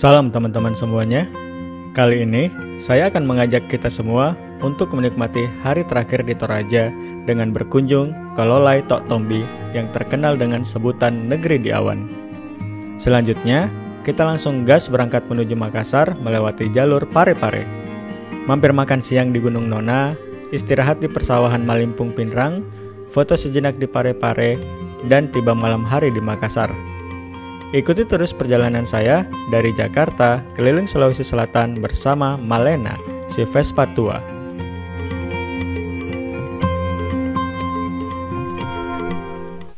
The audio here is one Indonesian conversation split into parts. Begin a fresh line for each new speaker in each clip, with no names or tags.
Salam teman-teman semuanya. Kali ini saya akan mengajak kita semua untuk menikmati hari terakhir di Toraja dengan berkunjung ke Lolai Tok Tombi yang terkenal dengan sebutan Negeri di Awan. Selanjutnya, kita langsung gas berangkat menuju Makassar melewati jalur Pare-Pare. Mampir makan siang di Gunung Nona, istirahat di persawahan Malimpung Pinrang, foto sejenak di Pare-Pare, dan tiba malam hari di Makassar. Ikuti terus perjalanan saya dari Jakarta keliling Sulawesi Selatan bersama Malena, si Vespa tua.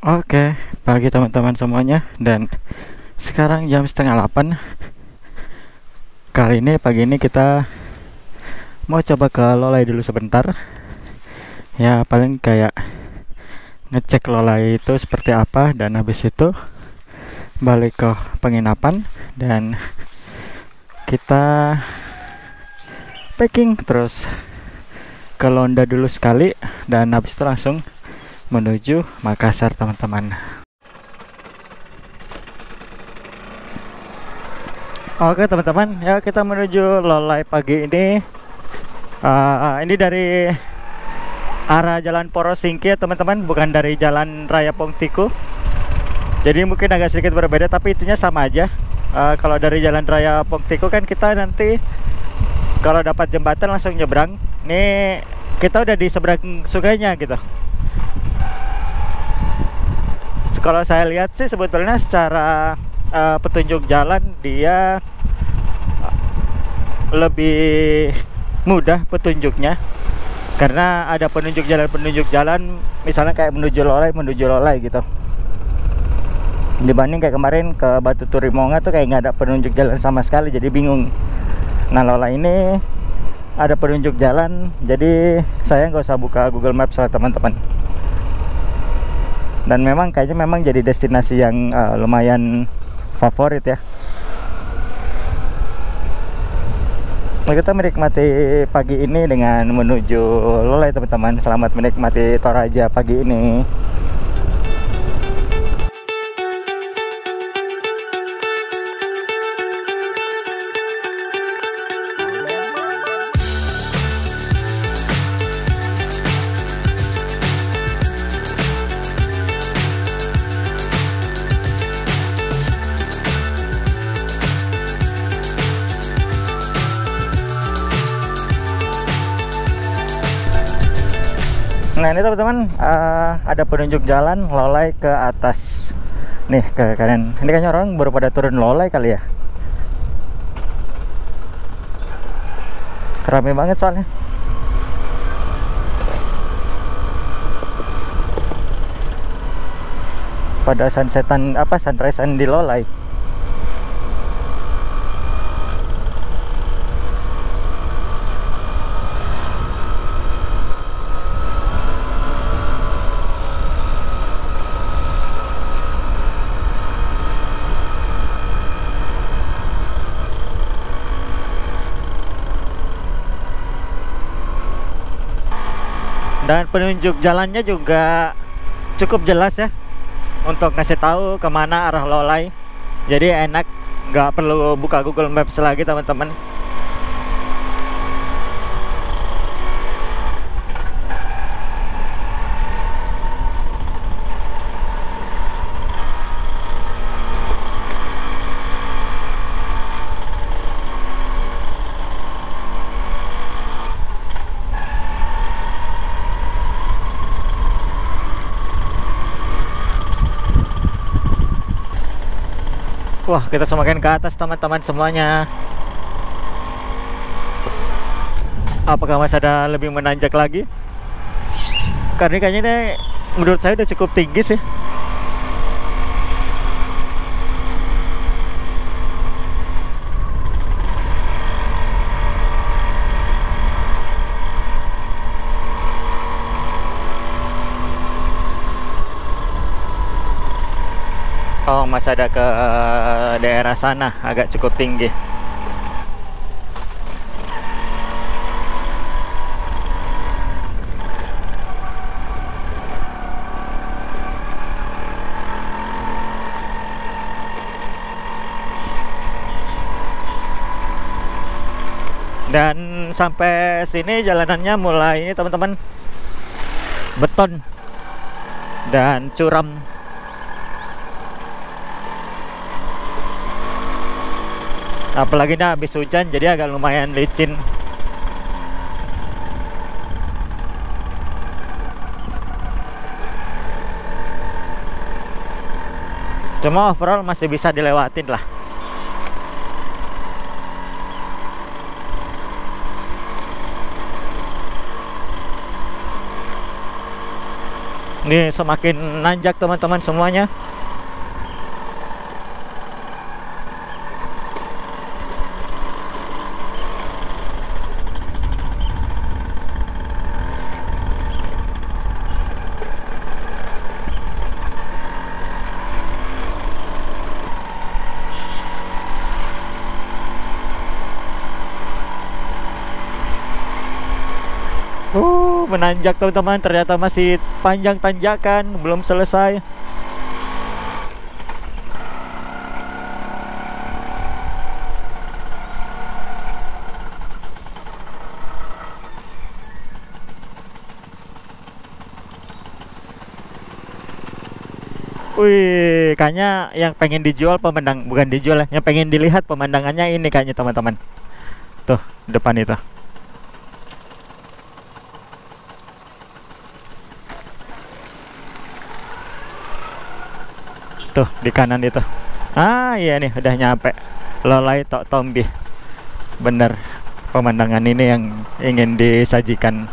Oke, pagi teman-teman semuanya, dan sekarang jam 7:30. Pagi ini kita mau coba ke Lolai dulu sebentar. Ya paling kayak ngecek Lolai itu seperti apa, dan habis itu balik ke penginapan dan kita packing terus ke Londa dulu sekali, dan habis itu langsung menuju Makassar teman-teman. Oke teman-teman, ya kita menuju Lolai pagi ini. Ini dari arah Jalan Porosingki ya teman-teman, bukan dari Jalan Raya Pongtiku. Jadi mungkin agak sedikit berbeda, tapi intinya sama aja. Kalau dari Jalan Raya Pongtiku kan kita nanti kalau dapat jembatan langsung nyebrang. Nih kita udah di seberang sungainya gitu. Kalau saya lihat sih sebetulnya secara petunjuk jalan dia lebih mudah petunjuknya, karena ada penunjuk jalan misalnya kayak menuju Lolai gitu, dibanding kayak kemarin ke Batu Turimonga tuh kayak nggak ada penunjuk jalan sama sekali, jadi bingung. Nah Lolai ini ada penunjuk jalan, jadi saya nggak usah buka Google Maps lah teman-teman. Dan memang kayaknya memang jadi destinasi yang lumayan favorit ya. Nah, kita menikmati pagi ini dengan menuju Lolai teman-teman. Selamat menikmati Toraja pagi ini. Nah ini teman-teman, ada penunjuk jalan Lolai ke atas. Nih ke kanan. Ini kayaknya orang baru pada turun Lolai kali ya. Rame banget soalnya. Pada sunsetan sunrisean di Lolai. Dan penunjuk jalannya juga cukup jelas ya, untuk ngasih tahu kemana arah Lolai. Jadi enak, nggak perlu buka Google Maps lagi teman-teman. Wah, kita semakin ke atas teman-teman semuanya. Apakah masih ada lebih menanjak lagi? Karena kayaknya ini menurut saya udah cukup tinggi sih. Oh, masih ada ke daerah sana, agak cukup tinggi. Dan sampai sini jalanannya mulai ini teman-teman, beton dan curam. Apalagi ini habis hujan jadi agak lumayan licin. Cuma overall masih bisa dilewatin lah. Ini semakin nanjak teman-teman semuanya. Menanjak teman-teman, ternyata masih panjang tanjakan, belum selesai. Wih, kayaknya yang pengen dijual bukan dijual ya, yang pengen dilihat pemandangannya ini kayaknya teman-teman. Tuh, depan itu. Tuh di kanan itu. Ah iya nih udah nyampe Lolai Tok Tombi. Bener, pemandangan ini yang ingin disajikan.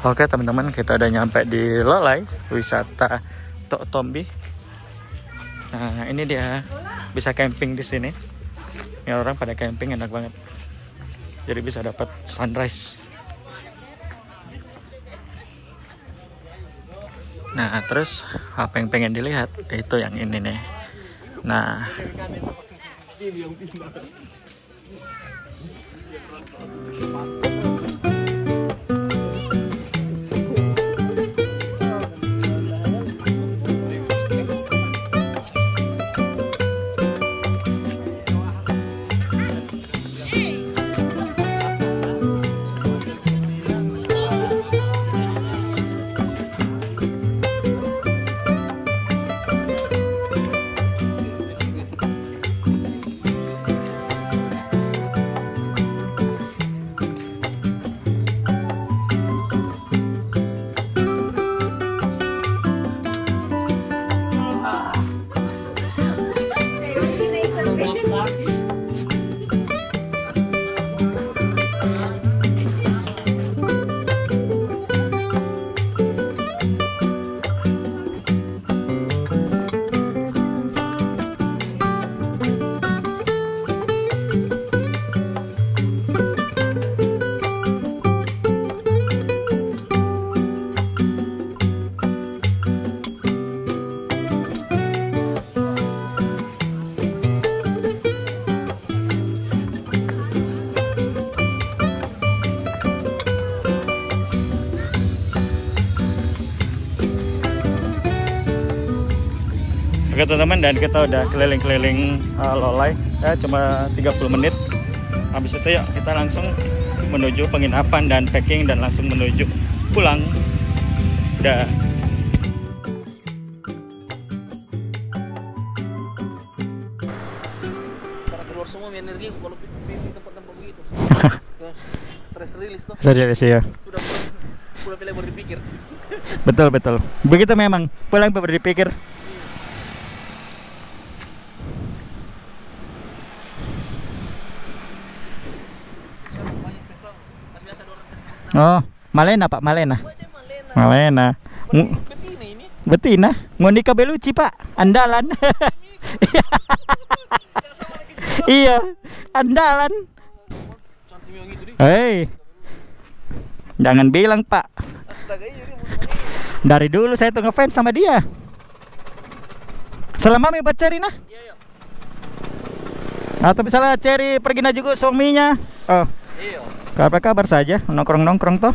Oke teman-teman, kita udah nyampe di Lolai, wisata Tok Tombi. Nah ini dia, bisa camping di sini. Ini orang pada camping enak banget. Jadi bisa dapat sunrise. Nah terus apa yang pengen dilihat itu yang ini nih. Nah oke teman-teman, dan kita udah keliling-keliling Lolai ya, cuma 30 menit. Habis itu ya kita langsung menuju penginapan dan packing dan langsung menuju pulang. Udah.
Para keluar semua energi kalau di tempat-tempat begitu. stress release tuh.
Serius ya.
Sudah pulang pilih baru dipikir.
Betul betul. Begitu memang. Pulang baru dipikir. Oh, Malena Pak, Malena. Malena.
Betina ini.
Betina, Monica Bellucci Pak, andalan. Iya, andalan.
Cantik yang gitu deh.
Hei, jangan bilang Pak.
Astaga, iya dia mau kemana?
Dari dulu saya tuh ngefans sama dia. Selama buat cari nah.
Iya, iya.
Atau misalnya cari pergi na juga suaminya. Oh,
Iya.
kabar-kabar saja, nongkrong-nongkrong tuh.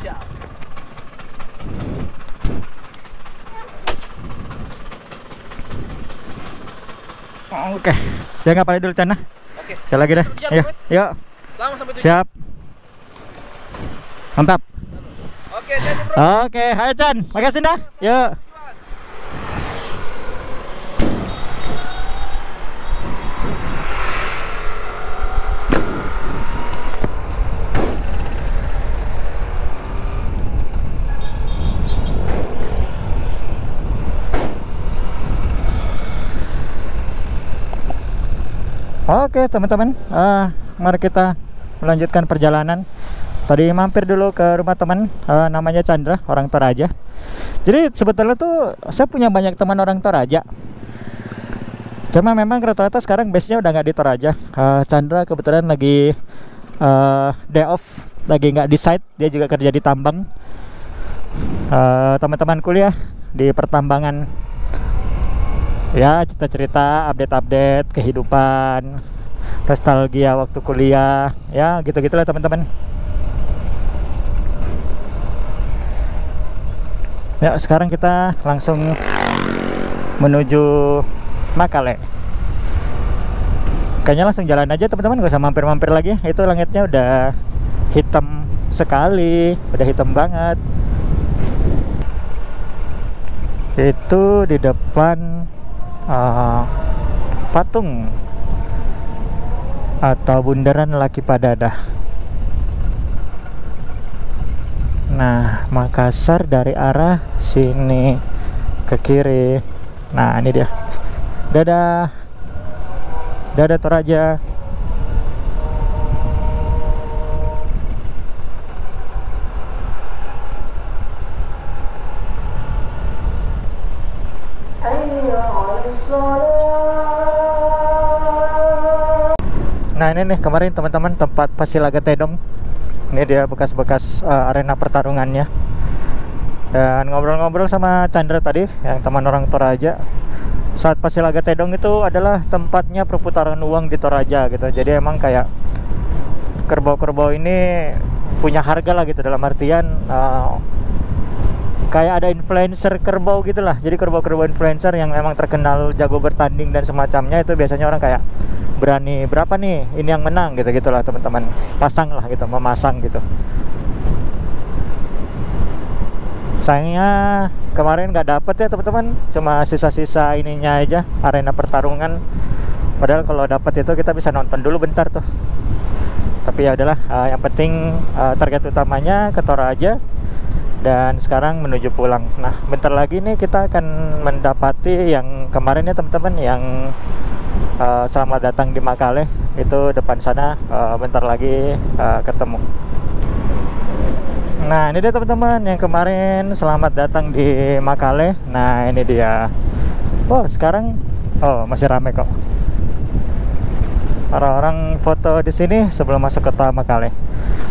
Siap.
Oke, jangan apa dulu Cana.
Oke.
Kita lagi dah.
Jalan,
Yuk,
Bro.
yuk.
Selamat sampai tujuan.
Siap. Mantap.
Oke, jadi bro.
Oke, hai Chan. Makasih dah. Yuk. Oke teman-teman, mari kita melanjutkan perjalanan. Tadi mampir dulu ke rumah teman, namanya Chandra, orang Toraja. Jadi sebetulnya tuh saya punya banyak teman orang Toraja. Cuma memang rata-rata sekarang base-nya udah nggak di Toraja. Chandra kebetulan lagi day off, lagi nggak di site, dia juga kerja di tambang. Teman-teman kuliah di pertambangan. Ya, cerita-cerita, update-update kehidupan, nostalgia waktu kuliah, ya gitu-gitulah teman-teman. Ya, sekarang kita langsung menuju Makale. Kayaknya langsung jalan aja teman-teman, gak usah mampir-mampir lagi. Itu langitnya udah hitam sekali, udah hitam banget. Itu di depan patung atau bundaran Laki Padada. Nah, Makassar dari arah sini ke kiri. Nah, ini dia. Dadah. Dadah Toraja. Nah ini nih kemarin teman-teman tempat Pasilaga Tedong. Ini dia bekas-bekas arena pertarungannya. Dan ngobrol-ngobrol sama Chandra tadi, yang teman orang Toraja. Saat Pasilaga Tedong itu adalah tempatnya perputaran uang di Toraja gitu. Jadi emang kayak kerbau-kerbau ini punya harga lah gitu, dalam artian kayak ada influencer kerbau gitulah. Jadi kerbau-kerbau influencer yang memang terkenal jago bertanding dan semacamnya, itu biasanya orang kayak berani berapa nih ini yang menang gitu gitulah teman-teman, pasang lah gitu, memasang gitu. Sayangnya kemarin nggak dapet ya teman-teman, cuma sisa-sisa ininya aja, arena pertarungan. Padahal kalau dapet itu kita bisa nonton dulu bentar tuh. Tapi ya udahlah, yang penting target utamanya ke Toraja. Dan sekarang menuju pulang. Nah bentar lagi nih kita akan mendapati yang kemarin ya teman-teman, yang selamat datang di Makale. Itu depan sana, bentar lagi ketemu. Nah ini dia teman-teman, yang kemarin selamat datang di Makale. Nah ini dia. Oh sekarang masih rame kok. Orang-orang foto di sini sebelum masuk kota Makale.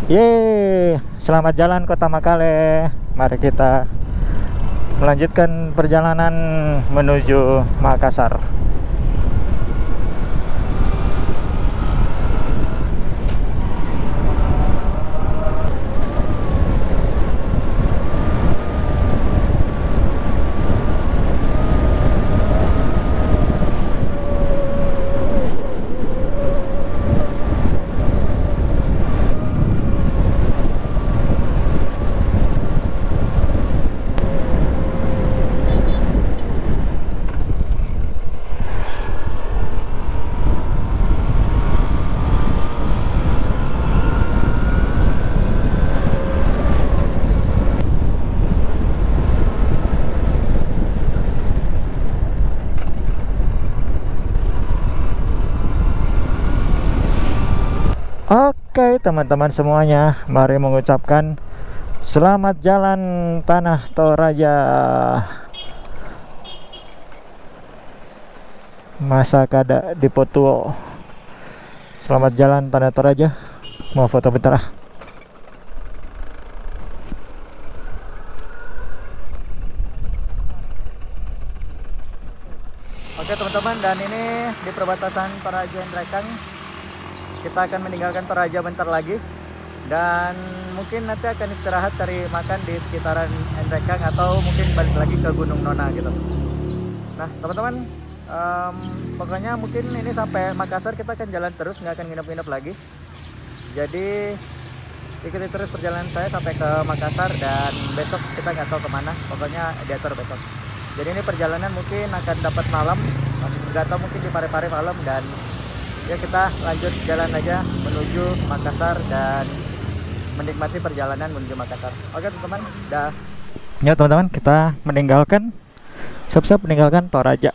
Yeay, selamat jalan kota Makale. Mari kita melanjutkan perjalanan menuju Makassar. Oke teman-teman semuanya, mari mengucapkan selamat jalan Tanah Toraja. Masa kada di Potuo. Selamat jalan Tanah Toraja. Mau foto bentar ah. Oke teman-teman, dan ini di perbatasan Toraja Endrekang. Kita akan meninggalkan Toraja bentar lagi, dan mungkin nanti akan istirahat cari makan di sekitaran Endrekang atau mungkin balik lagi ke Gunung Nona gitu. Nah teman-teman, pokoknya mungkin ini sampai Makassar kita akan jalan terus, nggak akan nginep-nginep lagi. Jadi ikuti terus perjalanan saya sampai ke Makassar, dan besok kita nggak tahu kemana, pokoknya diatur besok. Jadi ini perjalanan mungkin akan dapat malam, nggak tahu mungkin di Parepare malam, dan ya kita lanjut jalan aja menuju Makassar dan menikmati perjalanan menuju Makassar. Oke teman-teman, dah. Ya teman-teman, kita meninggalkan, siap-siap meninggalkan Toraja.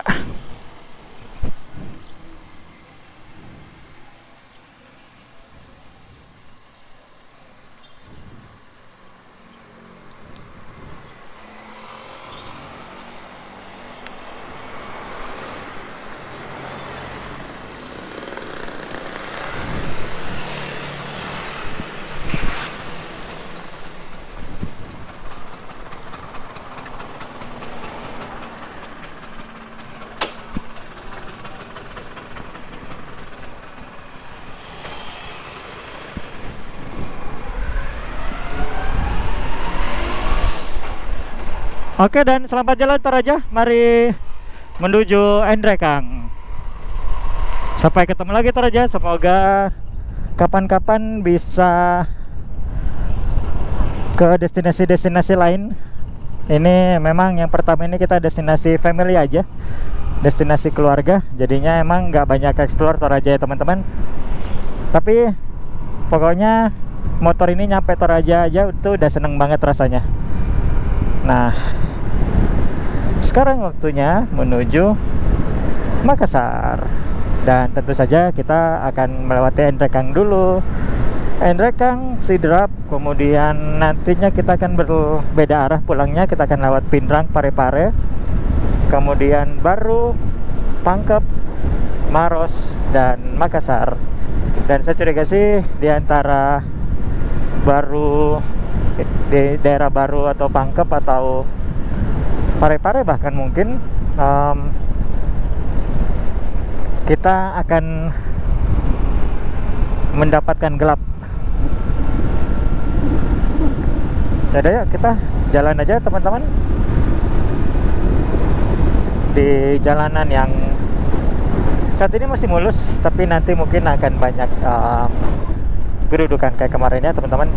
Oke, dan selamat jalan Toraja. Mari menuju Endrekang. Sampai ketemu lagi Toraja. Semoga kapan-kapan bisa ke destinasi-destinasi lain. Ini memang yang pertama ini kita destinasi family aja, destinasi keluarga. Jadinya emang nggak banyak explore Toraja ya teman-teman. Tapi pokoknya motor ini nyampe Toraja aja itu udah seneng banget rasanya. Nah, sekarang waktunya menuju Makassar, dan tentu saja kita akan melewati Endrekang dulu. Endrekang, Sidrap, kemudian nantinya kita akan berbeda arah pulangnya. Kita akan lewat Pindrang, Parepare, kemudian baru Pangkep, Maros, dan Makassar. Dan saya curiga sih di antara baru di daerah baru atau Pangkep atau Parepare bahkan mungkin kita akan mendapatkan gelap. Jadi ya kita jalan aja teman-teman di jalanan yang saat ini masih mulus, tapi nanti mungkin akan banyak gerudukan kayak kemarin ya teman-teman.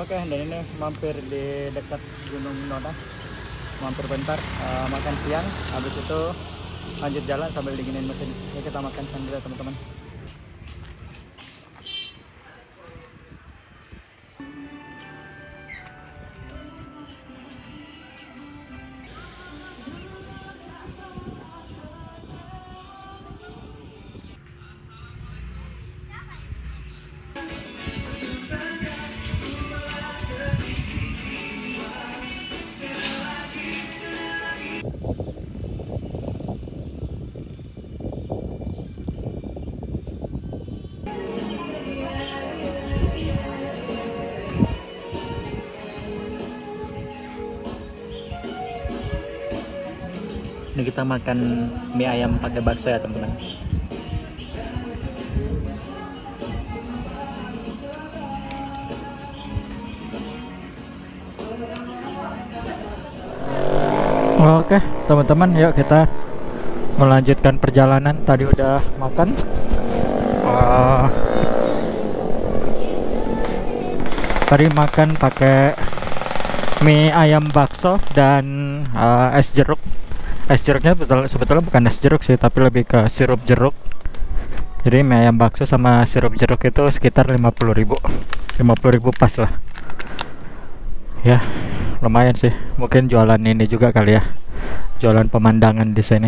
Oke, dan ini mampir di dekat Gunung Nona, mampir bentar makan siang, habis itu lanjut jalan sambil dinginin mesin. Ya kita makan siang dulu teman-teman. Ini kita makan mie ayam pakai bakso ya teman-teman. Oke teman-teman, yuk kita melanjutkan perjalanan. Tadi udah makan. Tadi makan pakai mie ayam bakso dan es jeruk. Es jeruknya sebetulnya bukan es jeruk sih, tapi lebih ke sirup jeruk. Jadi mie ayam bakso sama sirup jeruk itu sekitar 50.000 pas lah ya. Lumayan sih, mungkin jualan ini juga kali ya, jualan pemandangan di sini.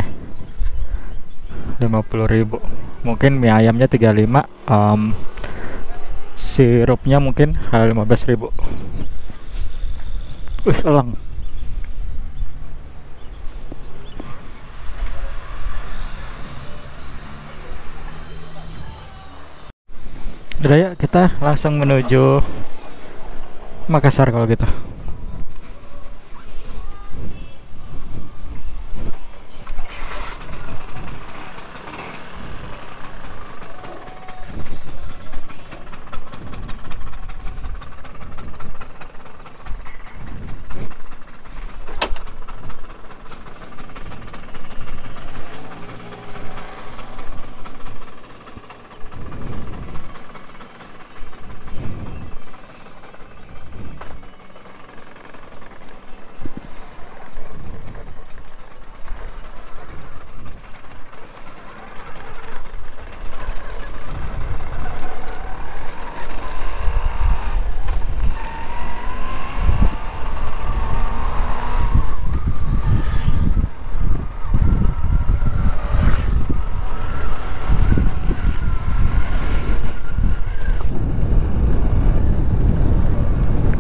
50.000, mungkin mie ayamnya 35, sirupnya mungkin 15.000. Elang. Udah ya, kita langsung menuju Makassar kalau gitu.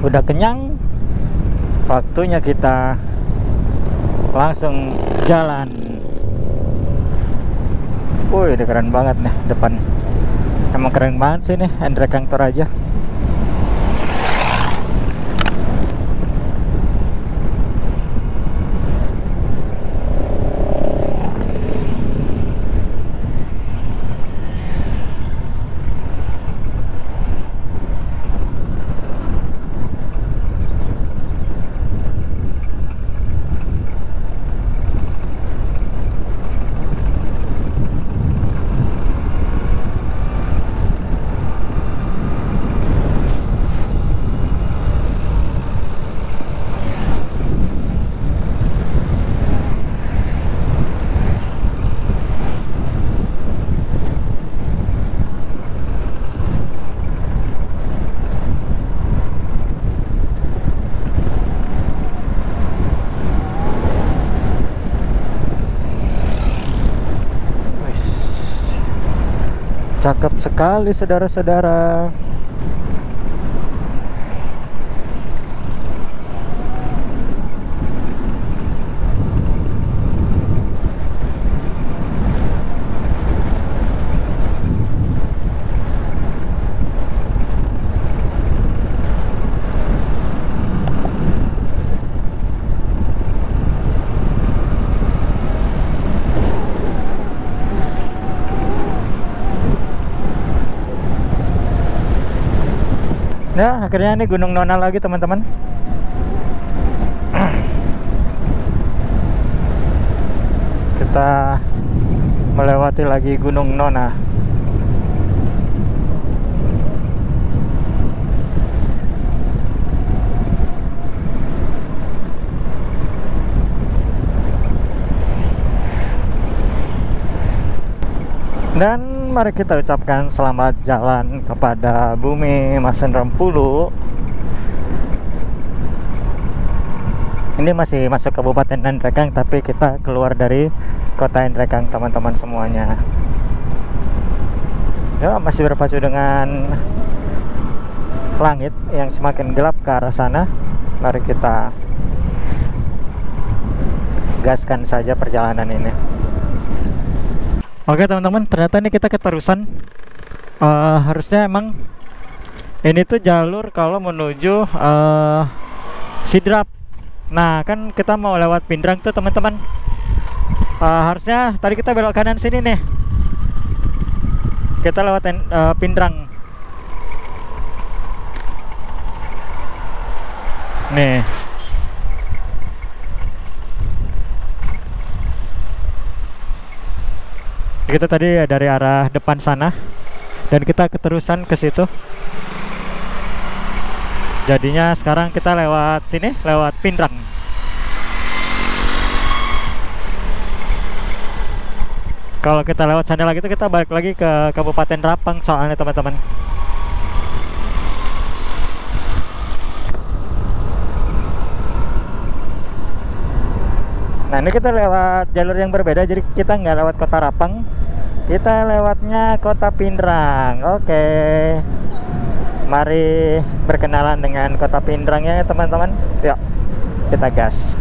Udah kenyang, waktunya kita langsung jalan. Wih, udah keren banget nih depan. Emang keren banget sih nih Andrekang Toraja. Cakep sekali saudara-saudara. Ya, akhirnya ini Gunung Nona lagi teman-teman. Kita melewati lagi Gunung Nona. Dan mari kita ucapkan selamat jalan kepada Bumi Masen Rempulu. Ini masih masuk Kabupaten Andrekang, tapi kita keluar dari kota Andrekang teman-teman semuanya. Ya, masih berpacu dengan langit yang semakin gelap ke arah sana. Mari kita gaskan saja perjalanan ini. Oke teman-teman, ternyata ini kita keterusan. Harusnya emang ini tuh jalur kalau menuju Sidrap. Nah kan kita mau lewat Pindrang tuh teman-teman. Harusnya tadi kita belok kanan sini nih. Kita lewat Pindrang. Nih. Kita tadi dari arah depan sana dan kita keterusan ke situ. Jadinya sekarang kita lewat sini, lewat Pindrang. Kalau kita lewat sana lagi itu kita balik lagi ke Kabupaten Rapang soalnya teman-teman. Nah ini kita lewat jalur yang berbeda, jadi kita nggak lewat Kota Rapang, kita lewatnya Kota Pindrang. Oke, mari berkenalan dengan Kota Pindrang ya teman-teman. Yuk kita gas.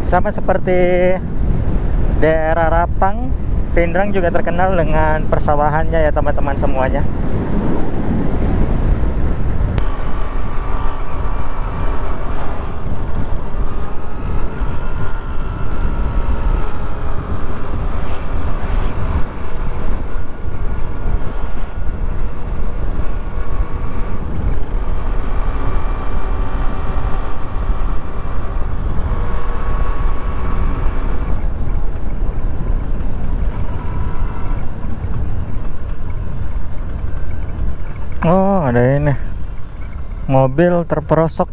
Sama seperti daerah Rapang, Pindrang juga terkenal dengan persawahannya ya teman-teman semuanya. Oh, ada ini mobil terperosok.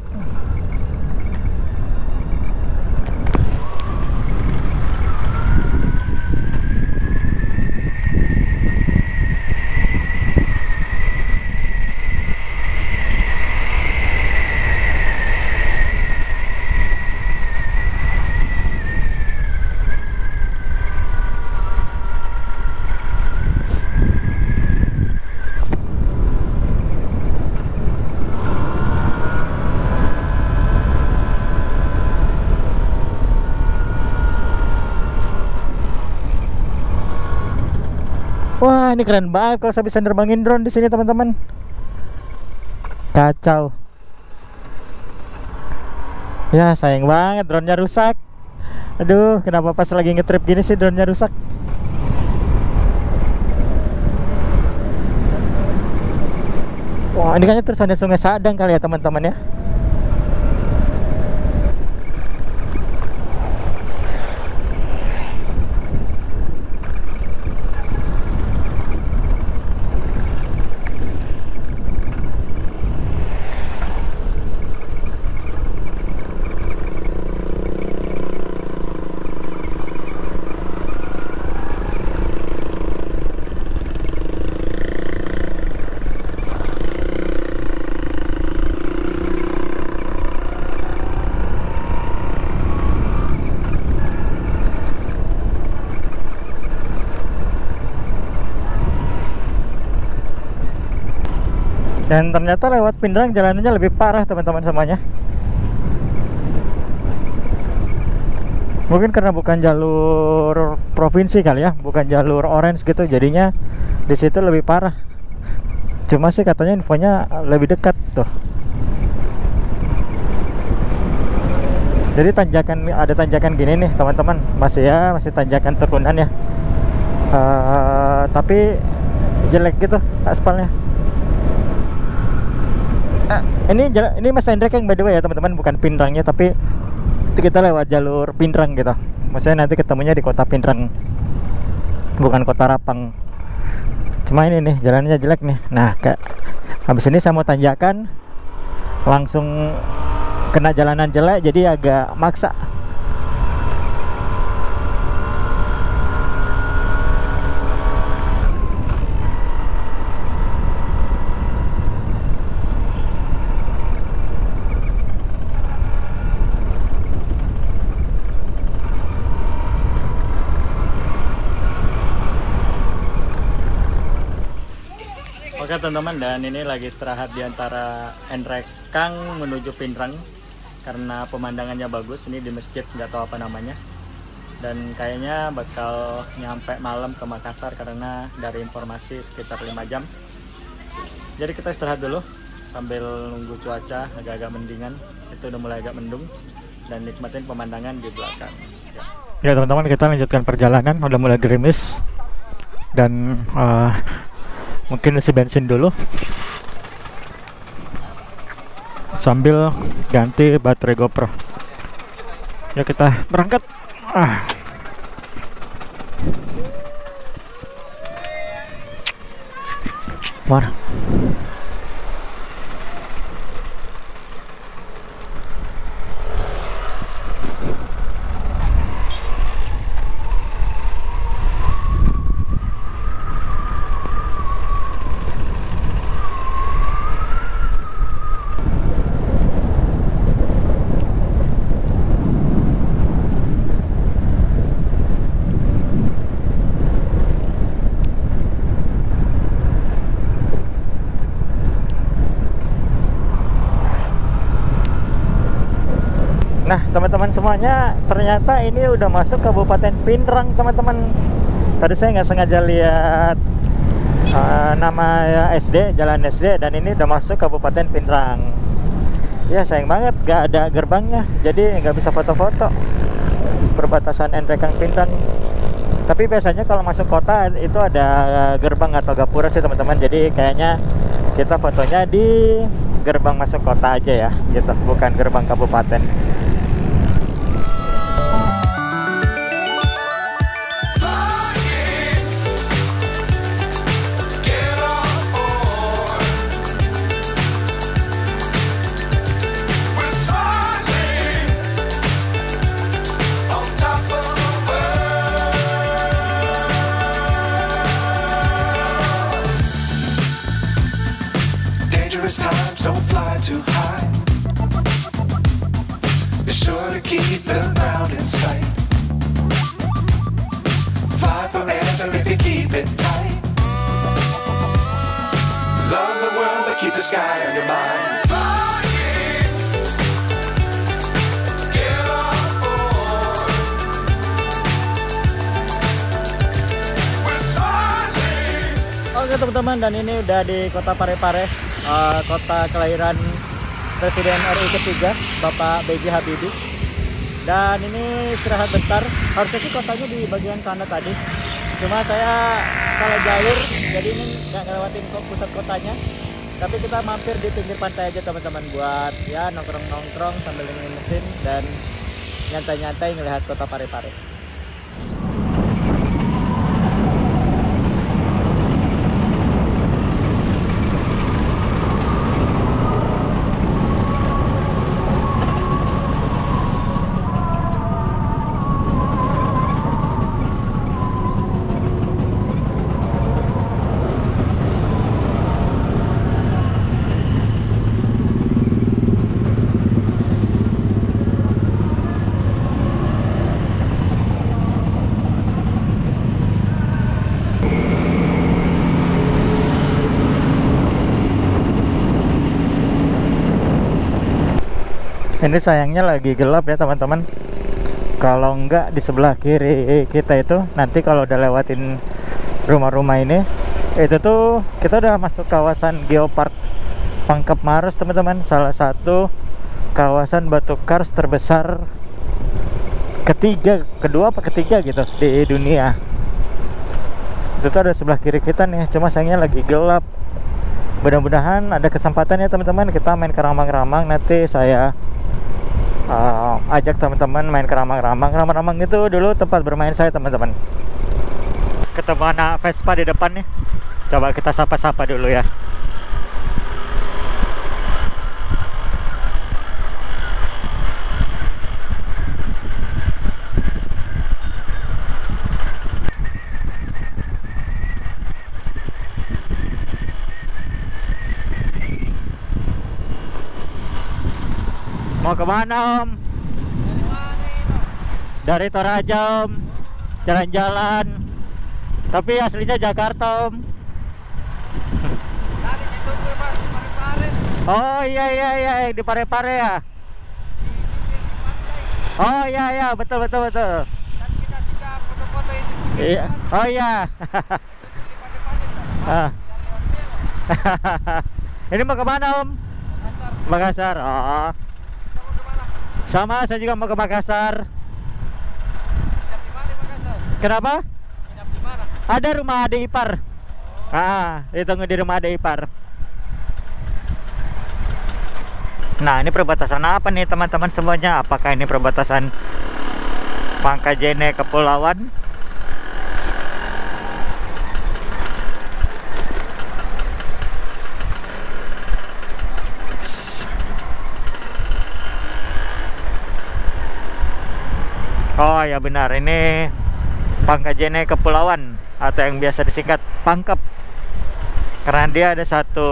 Wah, ini keren banget kalau saya bisa nerbangin drone di sini, teman-teman. Kacau. Ya, sayang banget drone-nya rusak. Aduh, kenapa pas lagi ngetrip gini sih drone-nya rusak? Wah, ini kayaknya terusannya Sungai Sadang kali ya, teman-teman ya. Dan ternyata lewat Pindrang jalanannya lebih parah teman-teman semuanya. Mungkin karena bukan jalur provinsi kali ya, bukan jalur orange gitu, jadinya di situ lebih parah. Cuma sih katanya infonya lebih dekat tuh. Jadi tanjakan, ada tanjakan gini nih teman-teman, masih tanjakan turunan ya. Tapi jelek gitu aspalnya. Ini Mas Hendrik yang by the way ya teman-teman, bukan Pindrangnya, tapi kita lewat jalur Pindrang gitu. Maksudnya nanti ketemunya di Kota Pindrang, bukan Kota Rapang. Cuma ini nih jalannya jelek nih. Nah, kayak habis ini saya mau tanjakan, langsung kena jalanan jelek, jadi agak maksa. Oke teman-teman, dan ini lagi istirahat di antara Enrekang menuju Pindrang. karena pemandangannya bagus. Ini di masjid, nggak tahu apa namanya. Dan kayaknya bakal nyampe malam ke Makassar karena dari informasi sekitar 5 jam. Jadi kita istirahat dulu sambil nunggu cuaca agak-agak mendingan. Itu udah mulai agak mendung, dan nikmatin pemandangan di belakang. Ya teman-teman, kita lanjutkan perjalanan. Udah mulai gerimis dan mungkin isi bensin dulu sambil ganti baterai GoPro. Ya kita berangkat. Mana? Nah teman-teman semuanya, ternyata ini udah masuk Kabupaten Pinrang teman-teman. Tadi saya nggak sengaja lihat nama SD, jalan SD, dan ini udah masuk Kabupaten Pinrang. Ya sayang banget nggak ada gerbangnya, jadi nggak bisa foto-foto. Perbatasan Nrekang Pinrang. Tapi biasanya kalau masuk kota itu ada gerbang atau gapura sih teman-teman. Jadi kayaknya kita fotonya di gerbang masuk kota aja ya, gitu, bukan gerbang kabupaten.
Times don't fly too high. Be sure to keep the ground in sight. Fly forever if you keep it tight. Love the world but keep the sky on your mind. Flying, get on board. We're sailing.
Oke teman-teman, dan ini udah di kota Parepare. Kota kelahiran Presiden RI ketiga, Bapak B.J. Habibie. Dan ini istirahat bentar. Harusnya sih kotanya di bagian sana tadi, cuma saya salah jalur, jadi ini nggak ngelewatin pusat kotanya. Tapi kita mampir di pinggir pantai aja teman-teman, buat ya nongkrong-nongkrong sambil ngisi mesin dan nyantai-nyantai ngelihat kota Parepare. Ini sayangnya lagi gelap ya teman-teman. Kalau enggak di sebelah kiri kita itu, nanti kalau udah lewatin rumah-rumah ini, itu tuh kita udah masuk kawasan Geopark Pangkep Maros teman-teman. Salah satu kawasan batu kars terbesar kedua apa ketiga gitu di dunia. Itu tuh ada sebelah kiri kita nih, cuma sayangnya lagi gelap. Mudah-mudahan ada kesempatan ya teman-teman, kita main ke Ramang-Ramang. Nanti saya ajak teman-teman main ke Ramang-Ramang. Ramang-Ramang itu dulu tempat bermain saya teman-teman. Ketemu anak Vespa di depan nih, coba kita sapa-sapa dulu ya. Mau kemana Om? Dari Toraja Om, jalan-jalan. Tapi aslinya Jakarta Om. Oh iya yang di Parepare ya.
Oh iya iya, betul betul betul.
Kan kita sudah foto-foto itu.
Iya. Oh iya. Ah. Ini mau ke mana Om? Makassar. Oh. Sama, saya juga mau ke Makassar.
Nginap di mana Makassar?
Kenapa?
Nginap di mana?
Ada rumah adik ipar. Ditunggu di rumah adik ipar. Nah, ini perbatasan apa nih teman-teman semuanya? Apakah ini perbatasan Pangkajene Kepulauan? Oh ya benar, ini Pangkajene Kepulauan atau yang biasa disingkat Pangkep. Karena dia ada satu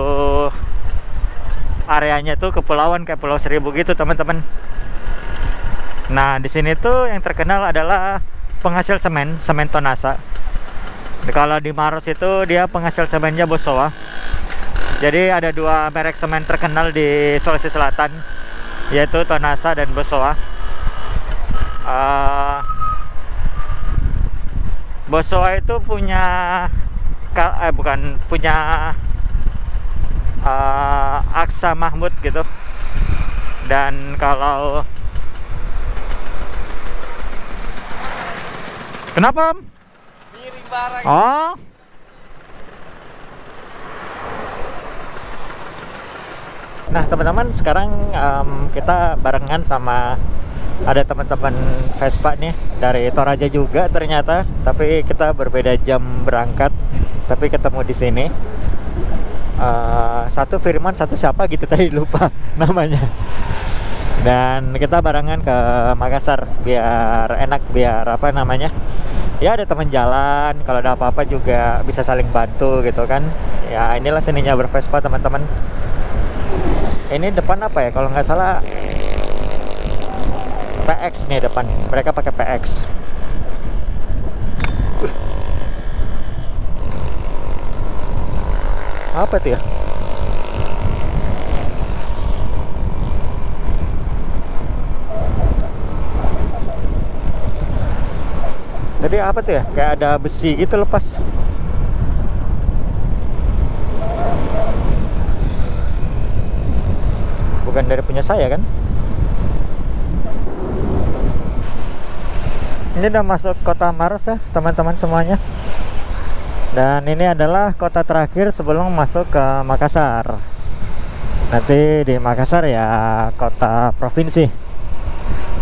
areanya tuh kepulauan kayak Pulau Seribu gitu teman-teman. Nah di sini tuh yang terkenal adalah penghasil semen Tonasa. Kalau di Maros itu dia penghasil semennya Bosowa. Jadi ada dua merek semen terkenal di Sulawesi Selatan, yaitu Tonasa dan Bosowa. Bosowa itu punya Aksa Mahmud gitu. Dan kalau kenapa Om?
Miring barang.
Oh. Nah teman-teman, sekarang kita barengan sama ada teman-teman Vespa nih dari Toraja juga ternyata, tapi kita berbeda jam berangkat, tapi ketemu di sini. Satu Firman, satu siapa gitu tadi lupa namanya. Dan kita barengan ke Makassar biar enak, biar apa namanya, ya ada teman jalan, kalau ada apa-apa juga bisa saling bantu gitu kan. Ya inilah seninya bervespa teman-teman. Ini depan apa ya, kalau nggak salah PX nih depan, mereka pakai PX. Apa tuh ya? Jadi apa tuh ya? Kayak ada besi gitu lepas. Bukan dari punya saya kan? Ini udah masuk kota Maros ya teman-teman semuanya. Dan ini adalah kota terakhir sebelum masuk ke Makassar. Nanti di Makassar ya kota provinsi.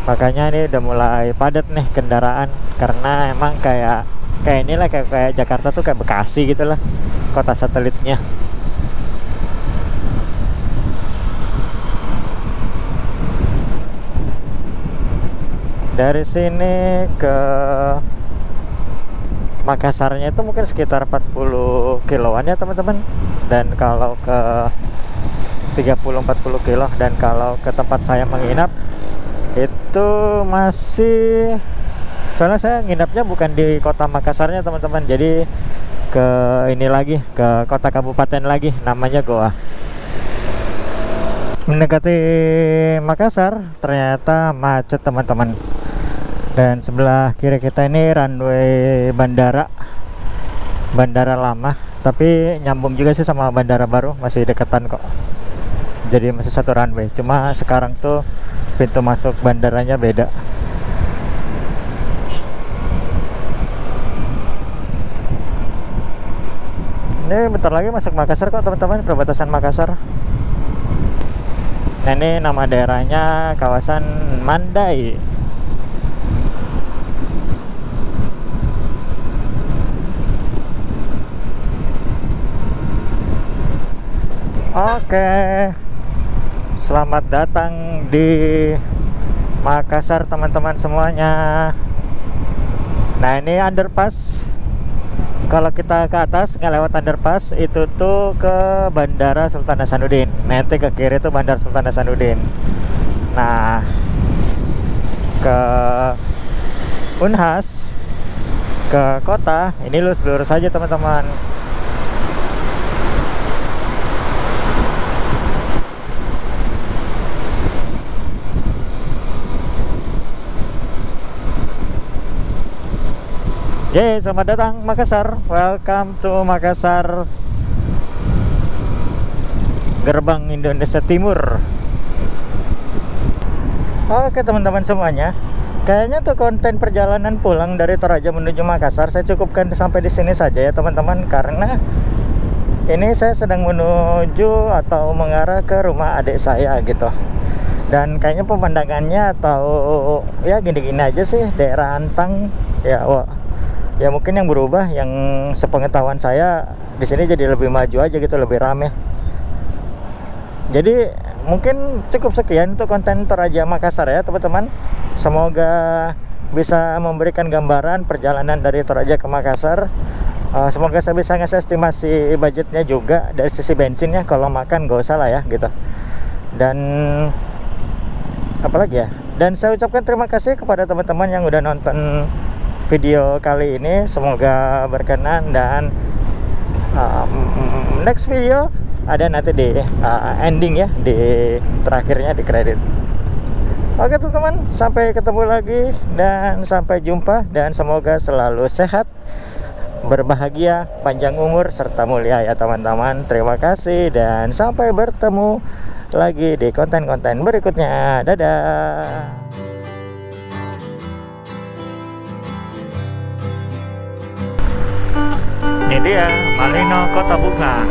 Makanya ini udah mulai padat nih kendaraan, karena emang kayak inilah kayak Jakarta tuh kayak Bekasi gitulah, kota satelitnya. Dari sini ke Makassarnya itu mungkin sekitar 40 kiloan ya teman-teman. Dan kalau ke 30-40 kilo. Dan kalau ke tempat saya menginap itu masih, soalnya saya nginapnya bukan di kota Makassarnya teman-teman, jadi ke ini lagi, ke kota kabupaten lagi, namanya Goa. Mendekati Makassar ternyata macet teman-teman. Dan sebelah kiri kita ini runway bandara lama, tapi nyambung juga sih sama bandara baru, masih deketan kok. Jadi masih satu runway, cuma sekarang tuh pintu masuk bandaranya beda. Ini bentar lagi masuk Makassar kok teman-teman, perbatasan Makassar. Nah ini nama daerahnya kawasan Mandai. Oke, selamat datang di Makassar teman-teman semuanya. Nah ini underpass. Kalau kita ke atas nggak lewat underpass itu tuh ke Bandara Sultan Hasanuddin. Nanti ke kiri itu Bandara Sultan Hasanuddin. Nah ke Unhas, ke kota ini lurus saja teman-teman. Yeay, selamat datang Makassar. Welcome to Makassar, gerbang Indonesia Timur. Oke teman-teman semuanya, kayaknya tuh konten perjalanan pulang dari Toraja menuju Makassar saya cukupkan sampai di sini saja ya teman-teman, karena ini saya sedang menuju atau mengarah ke rumah adik saya gitu. Dan kayaknya pemandangannya atau ya gini-gini aja sih, daerah Antang ya. Ya mungkin yang berubah, yang sepengetahuan saya di sini jadi lebih maju aja gitu, lebih rame. Jadi mungkin cukup sekian untuk konten Toraja Makassar ya teman-teman. Semoga bisa memberikan gambaran perjalanan dari Toraja ke Makassar. Semoga saya bisa ngasih estimasi budgetnya juga dari sisi bensinnya. Kalau makan gak usah lah ya gitu. Dan apalagi ya, dan saya ucapkan terima kasih kepada teman-teman yang udah nonton video kali ini. Semoga berkenan, dan next video ada nanti di ending ya, di terakhirnya di kredit. Oke teman-teman, sampai ketemu lagi dan sampai jumpa, dan semoga selalu sehat, berbahagia, panjang umur serta mulia ya teman-teman. Terima kasih dan sampai bertemu lagi di konten-konten berikutnya. Dadah. Ini dia Malino Kota Bunga.